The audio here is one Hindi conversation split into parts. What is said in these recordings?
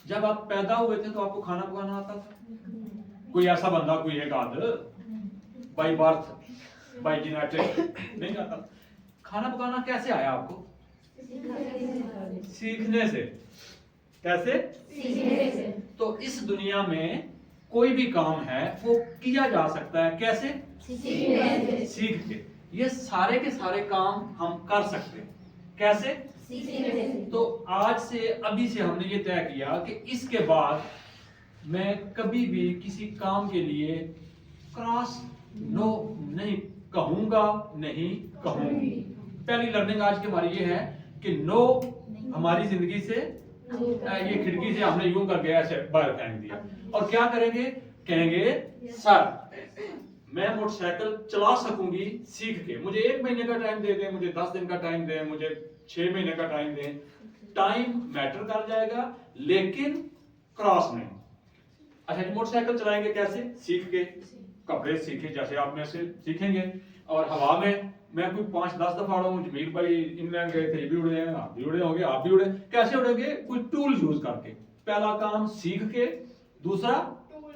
जब आप पैदा हुए थे तो आपको खाना पकाना आता था? कोई ऐसा बंदा, कोई एक आध बाई बर्थ बाई जेनेटिक नहीं आता। खाना पकाना कैसे आया आपको? सीखने से। कैसे? सीखने से। तो इस दुनिया में कोई भी काम है वो किया जा सकता है कैसे? सीख के। ये सारे के सारे काम हम कर सकते हैं कैसे? तो आज से, अभी से हमने ये तय किया कि इसके बाद मैं कभी भी किसी काम के लिए क्रॉस नो नहीं कहूंगा, नहीं कहूंगी। पहली लर्निंग आज की हमारी ये है कि नो हमारी जिंदगी से, ये खिड़की से हमने यूं करके ऐसे बाहर फेंक दिया, और क्या करेंगे? कहेंगे सर मैं मोटरसाइकिल चला सकूंगी सीख के, मुझे 1 महीने का टाइम दे दें, मुझे 10 दिन का टाइम दें, मुझे 6 महीने का टाइम दें। टाइम मैटर कर जाएगा लेकिन क्रॉस नहीं। अच्छा जी, मोटरसाइकिल चलाएंगे कैसे? सीख के। कपड़े सीखे जैसे आप में से सीखेंगे, और हवा में मैं कोई 5-10 दफा उड़ा हूं। जमीर भाई इंग्लैंड गए थे, ये भी उड़े हैं, आप भी उड़े होंगे, आप भी उड़े। कैसे उड़ेंगे? कोई टूल यूज करके। पहला काम सीख के, दूसरा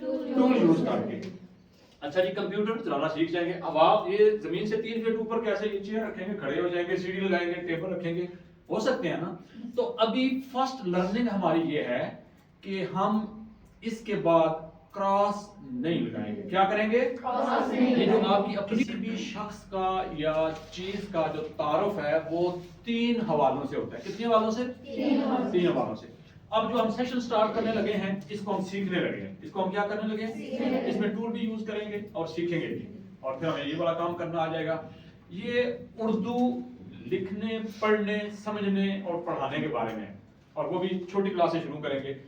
टूल यूज करके। अच्छा जी, कंप्यूटर चलाना सीख जाएंगे। अब आप ये जमीन से 3 फीट ऊपर कैसे चेयर रखेंगे, खड़े हो जाएंगे, सीढ़ी लगाएंगे, टेबल रखेंगे, हो सकते हैं ना? तो अभी फर्स्ट लर्निंग हमारी ये है कि हम इसके बाद क्रॉस नहीं लगाएंगे। क्या करेंगे? ये जो आपकी अपनी भी शख्स का या चीज का जो तारुफ है वो 3 हवालों से होता है। कितने हवालों से? 3 हवालों से। अब जो हम सेशन स्टार्ट करने लगे हैं, इसको हम सीखने लगे हैं। इसको हम क्या करने लगे हैं? इसमें टूल भी यूज करेंगे और सीखेंगे भी, और फिर हमें ये वाला काम करना आ जाएगा। ये उर्दू लिखने, पढ़ने, समझने और पढ़ाने के बारे में, और वो भी छोटी क्लास से शुरू करेंगे,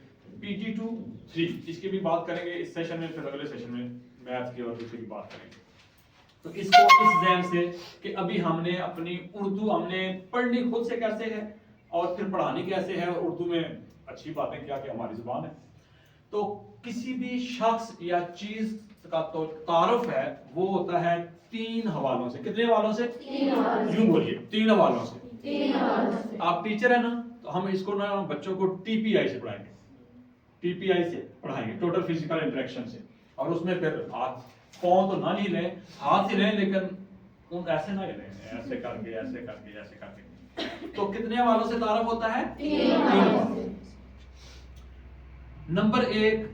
PG to 3 इसकी भी बात करेंगे इस सेशन में। फिर अगले सेशन में मैथ की और दूसरी की बात करेंगे। तो इसको इस ज़हन से कि अभी हमने अपनी उर्दू हमने पढ़नी खुद से कैसे है और फिर पढ़ानी कैसे है, और उर्दू में अच्छी बातें क्या कि हमारी जुबान है। तो किसी भी शख्स या चीज का तो तारुफ है वो होता है 3 हवालों से। कितने हवालों से? यूं बोलिए, 3 हवालों से। आप टीचर है ना, तो हम इसको ना बच्चों को TPI से पढ़ाएंगे। TPI से पढ़ाएंगे, टोटल फिजिकल इंटरेक्शन से। और उसमें फिर हाथ पाँव तो ना ही लें, हाथ ही लें, लेकिन उन ऐसे ना लें, ऐसे करके, ऐसे करके, ऐसे करके। तो कितने हवालों से तारुफ होता है? 3 हवालों। नंबर 1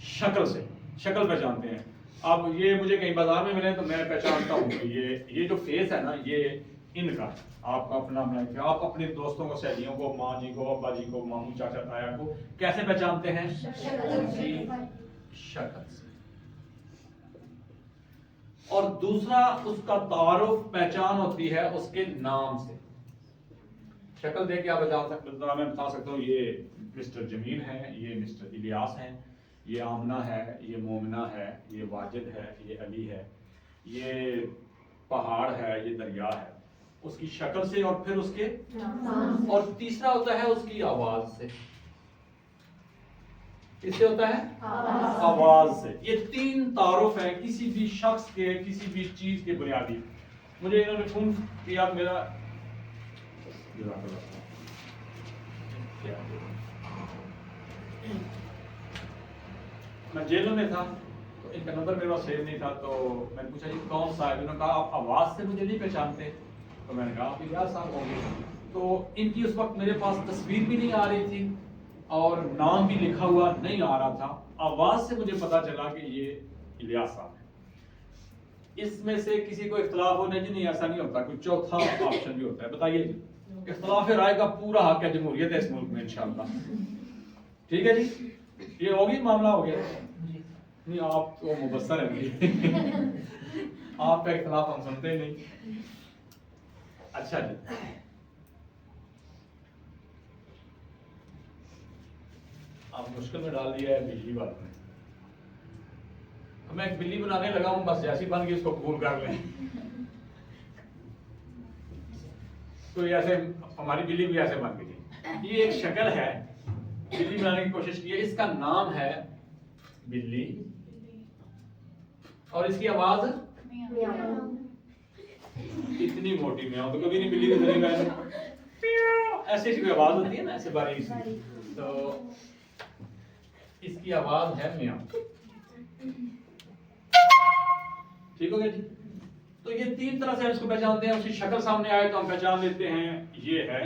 शक्ल से, शक्ल पहचानते हैं। अब ये मुझे कहीं बाजार में मिले तो मैं पहचानता हूँ कि ये जो फेस है ना, ये इनका, आपका अपना बनाएंगे। आप अपने दोस्तों को, सहेलियों को, माँ जी को, अब्बा जी को, मामू, चाचा, ताया को कैसे पहचानते हैं? शक्ल से। और दूसरा उसका तारुफ, पहचान होती है उसके नाम से। शक्ल देख के आप मैं बता सकता हूँ ये मिस्टर जमील है, ये मिस्टर इलियास हैं, ये आमना है, ये मोमिना है, ये वाजिद है, ये अली है, ये पहाड़ है, ये दरिया है। उसकी शक्ल से और फिर उसके, और तीसरा होता है उसकी आवाज से। किससे होता है? आवाज से। ये 3 तारुफ है किसी भी शख्स के, किसी भी चीज के बुनियादी। मुझे इन्होंने फोन किया, मेरा मैं जेल में था तो इनका नंबर मेरे पास सेव नहीं था, तो मैंने पूछा जी कौन सा है? उन्होंने कहा आप आवाज से मुझे नहीं पहचानते। तो मैंने कहा आप इलियास साहब होंगे। तो इनकी उस वक्त मेरे पास तस्वीर भी नहीं आ रही थी और नाम भी लिखा हुआ नहीं आ रहा था। आवाज से मुझे पता चला कि ये इलियास साहब है। इसमें से किसी को इख्तलाफ होने जी? नहीं, ऐसा नहीं होता, कोई चौथा ऑप्शन भी होता है। बताइए जी, इख्तलाफ राय का पूरा हक है, जमहूरियत है इस मुल्क में इंशाअल्लाह। ठीक है जी, ये होगी, मामला हो गया। नहीं, आप तो मुबस्सर हैं आपका इख्तलाफ हम सुनते ही नहीं। अच्छा जी, आप मुश्किल में डाल दिया है बिजली वालों ने। मैं एक बिल्ली बनाने लगा हूं, बस जैसी बन गई उसको कबूल कर लें। तो ऐसे हमारी बिल्ली भी ऐसे बन गई। ये एक शक्ल है, बिल्ली बनाने की कोशिश की है, इसका नाम है बिल्ली, और इसकी आवाज इतनी मोटी में तो कभी नहीं बिल्ली की सुनी मैंने। ऐसी कोई आवाज होती है ना, ऐसे बारीक सी। तो इसकी आवाज है म्याऊ। ठीक हो गया जी। तो ये तीन तरह से हम इसको पहचानते हैं। उसकी शक्ल सामने आए तो हम पहचान लेते हैं ये है,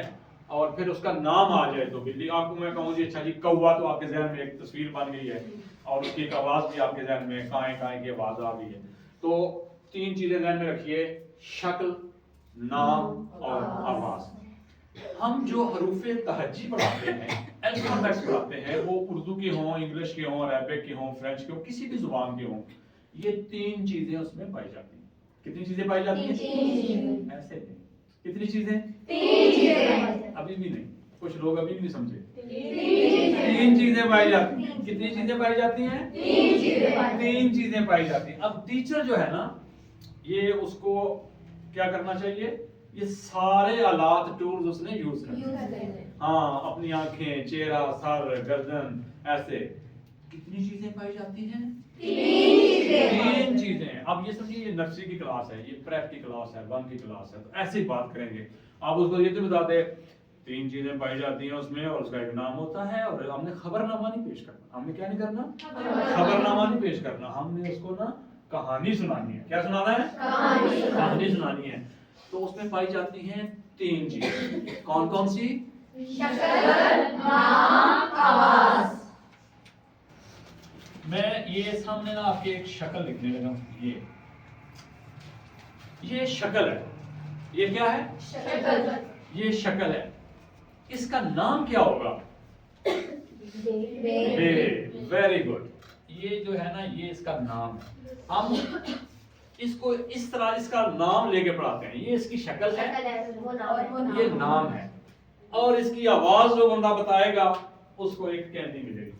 और फिर उसका नाम आ जाए तो बिल्ली। आपको मैं कहूँ जी अच्छा जी कौवा, तो आपके जहन में एक तस्वीर बन गई है और उसकी एक आवाज भी आपके जहन में काए काए की आवाज आ गई है। तो तीन चीजें जहन में रखिए, शक्ल, नाम और आवाज। हम जो हरूफे तहज्जी पढ़ाते हैं, अल्फाबेट्स पढ़ाते हैं, वो उर्दू के हों, इंग्लिश के हों, अरबिक के हों, फ्रेंच के हों, किसी भी जुबान के हों, ये तीन चीजें उसमें पाई जाती हैं। कितनी चीजें पाई जाती हैं? ऐसे नहीं। कितनी चीजें? तीन चीजें। अभी भी नहीं, कुछ लोग अभी भी नहीं समझे। तीन चीजें पाई जाती हैं। कितनी चीजें पाई जाती हैं? तीन चीजें पाई जाती हैं। अब टीचर जो है ना, ये उसको क्या करना चाहिए, ये सारे आलात टूल्स उसने यूज करने। हाँ, अपनी आंखें, चेहरा, सर, गर्दन, ऐसे। कितनी चीजें पाई जाती हैं? तीन चीजें। अब ये समझिए ये नर्सरी की क्लास है, ये प्रेप की क्लास है, 1 की क्लास है, तो ऐसे ही बात करेंगे। आप उसको ये तो बता दे तीन चीजें पाई जाती हैं उसमें, और उसका एक नाम होता है, और हमने खबरनामा नहीं पेश करना। हमने क्या नहीं करना? खबरनामा नहीं पेश करना। हमने उसको ना कहानी सुनानी है। क्या सुनाना है? कहानी सुनानी है। तो उसमें पाई जाती हैं तीन चीजें। कौन कौन सी? शक्ल, नाम, आवाज। मैं ये सामने ना आपके एक शक्ल लिखने लगा हूं। ये शक्ल है। ये क्या है? शक्ल। ये शक्ल है। इसका नाम क्या होगा? Very good. ये जो है ना, ये इसका नाम है। हम इसको इस तरह इसका नाम लेके पढ़ाते हैं। ये इसकी शक्ल है, ये नाम है, और इसकी आवाज जो बंदा बताएगा उसको एक कैंडी मिलेगी।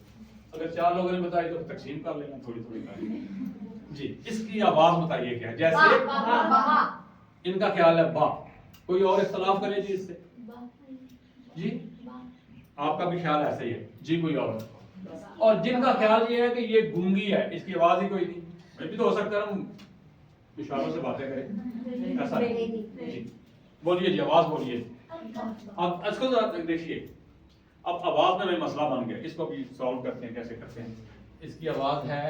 अगर 4 लोगों ने बताई तो तकसीम कर लेना, थोड़ी थोड़ी कर जी। इसकी आवाज बताइए क्या है? जैसे इनका ख्याल है बा। कोई और इख्तलाफ करे जी इससे? जी आपका भी ख्याल ऐसे ही है जी? कोई और जिनका ख्याल ये है कि ये गूंगी है, इसकी आवाज ही कोई नहीं। मैं भी तो हो सकता है हम इशारों से बातें करें, ऐसा नहीं। बोलिए जी, आवाज बोलिए। अब इसको देखिए, अब आवाज में मसला बन गया। इसको भी सॉल्व करते हैं। कैसे करते हैं? इसकी आवाज है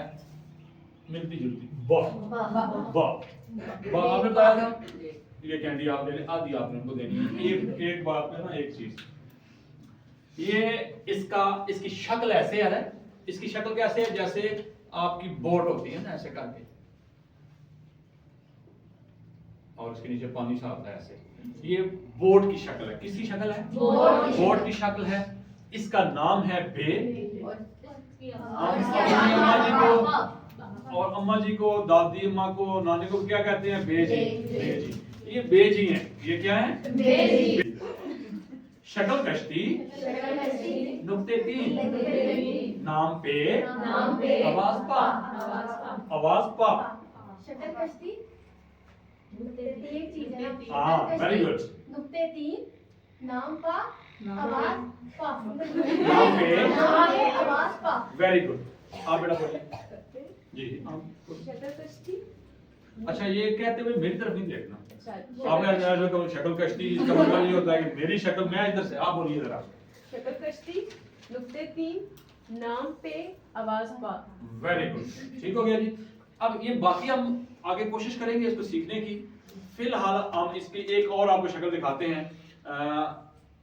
मिलती जुलती, बा बा बा। आपने बताया था ये कैंडी आप ले लें, आधी आपने उनको देनी है। एक बात में ना एक चीज, ये इसकी शक्ल ऐसे है। इसकी शक्ल कैसे है? जैसे आपकी बोट होती है ना, ऐसे करके, और उसके नीचे पानी सा आता है ऐसे। ये बोट की शक्ल है। किसकी शक्ल है? बोट की शक्ल है। इसका नाम है बे। और अम्मा जी को, दादी अम्मा को, नानी को क्या कहते हैं? बेजी। बेजी। ये बेजी हैं। ये क्या है? बेजी। शक्ल कश्ती, नुक्ते 3, नाम पे, आवाज पा। आवाज पा। शक्ल कश्ती, एक चीज है। हाँ, वेरी गुड। नुक्ते 3, नाम पा, आवाज पा। नाम पे, आवाज पा। Very good. आप बेटा बोलिए जी। शक्ल कश्ती। अच्छा, ये कहते हुए मेरी तरफ नहीं देखना। आपने शक्ल कश्ती, इसका मतलब ये होता है कि मेरी शक्ल, मैं इधर से। आप बोलिए जरा। शक्ल कश्ती, नुक्ते 3, नाम पे, आवाज पा। Very good. ठीक हो गया जी। अब ये बाकी हम आगे कोशिश करेंगे इसको सीखने की। फिलहाल हम इसकी एक और आपको शक्ल दिखाते हैं।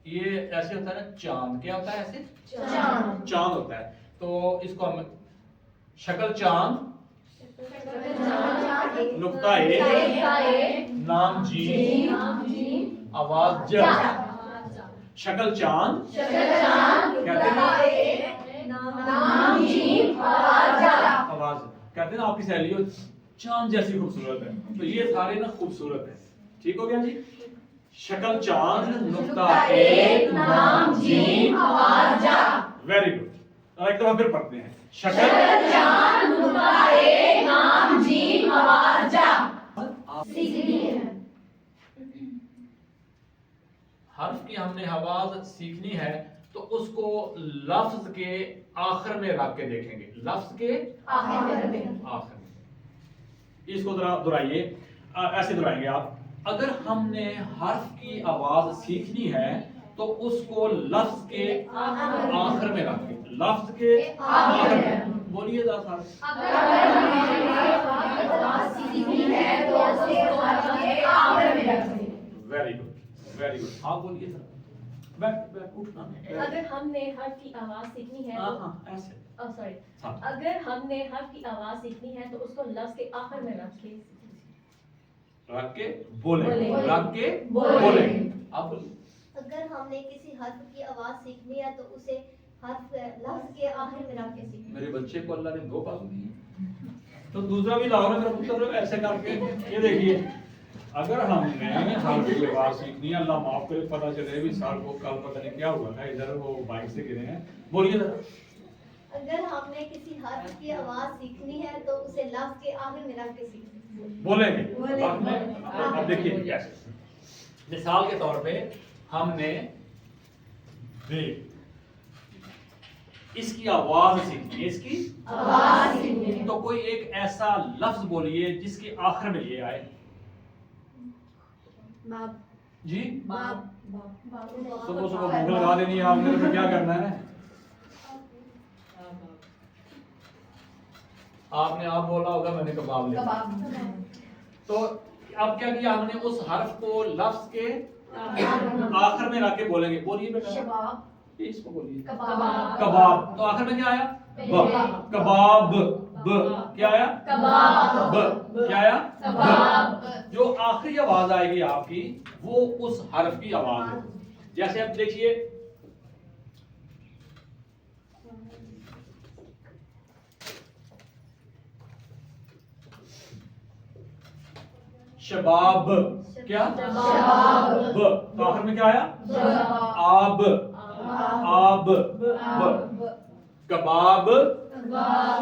ये ऐसे होता है ना, चांद। क्या होता है? ऐसे चांद होता है। तो इसको हम शक्ल चांद, नुक्ता ए, नाम जी, आवाज ज। शक्ल चांद, कहते हैं आवाज। कहते हैं ना आपकी सहेली हो चांद जैसी खूबसूरत है। तो ये सारे ना खूबसूरत है। ठीक हो गया जी। शक्ल चांद, नुक्ता ए, नाम जी, आवाज जा। Very good. एक दफा फिर पढ़ते हैं। शक्ल चांद, नुक्ता ए, नाम जी, आवाज जा। हर्फ की हमने आवाज सीखनी है, तो उसको लफ्ज के आखिर में रख के देखेंगे। लफ्ज के आखिर में। इसको जरा दोहराइए। ऐसे दोहराएंगे आप। अगर हमने हर्फ की आवाज सीखनी है तो उसको लफ्ज के आखिर में रख के, लफ्ज के आखिर में। बोलिए जरा सारे। अगर हमने आवाज सीखनी है तो उसे हर्फ के आखिर में रखें। Very good, very good. आप बोलिए जरा। बैठ बैठ उठना। अगर हमने हर्फ की आवाज सीखनी है हाँ तो हाँ ऐसे। सॉरी हाँ। अगर हमने हर्फ की आवाज सीखनी है तो उसको लफ्ज के आखिर में रख के बोले, बोले। रख के बोले। बोले। आप बोलिए। अगर हमने किसी हर्फ की आवाज सीखनी है तो उसे हर्फ लफ्ज के आखिर में रख के सीखें। मेरे बच्चे को अल्लाह ने 2 बाजू दी है, तो दूसरा भी लाओ ना मेरा पुत्र ऐसे करके। ये देखिए, अगर हमने हर्फ की आवाज सीखनी है, अल्लाह माफ करे, पता चले भी साल को कल पता नहीं क्या हुआ था, इधर वो बाइक से गिरे हैं। बोलिए जरा। अगर हमने किसी हर्फ की आवाज सीखनी है तो उसे लफ्ज के आखिर में रख के सीखें। बोलेंगे। बोलेंगे। अब देखिए कैसे। मिसाल के तौर पे हमने देख इसकी आवाज सीखनी है, इसकी आवाज सीखनी है। तो कोई एक ऐसा लफ्ज बोलिए जिसके आखिर में ये आए। बाब जी बाब सुबह सुबह भूख लगा देनी है आपने, तो क्या करना है? आपने आप बोला होगा, मैंने कबाब लिया। तो अब क्या किया हमने, उस हर्फ को लफ्ज के आखिर में रख के बोलेंगे। बोलिए बेटा। शबाब, ये इसको बोलिए। कबाब, कबाब। तो आखिर में क्या आया? ब। कबाब। ब क्या आया? कबाब। ब क्या आया? कबाब। ब। जो आखिरी आवाज आएगी आपकी वो उस हर्फ की आवाज है। जैसे अब देखिए, शबाब। क्या? शबाब। ब। तो आखिर में क्या आया? शबाब। आब। आब। ब। कबाब। कबाब।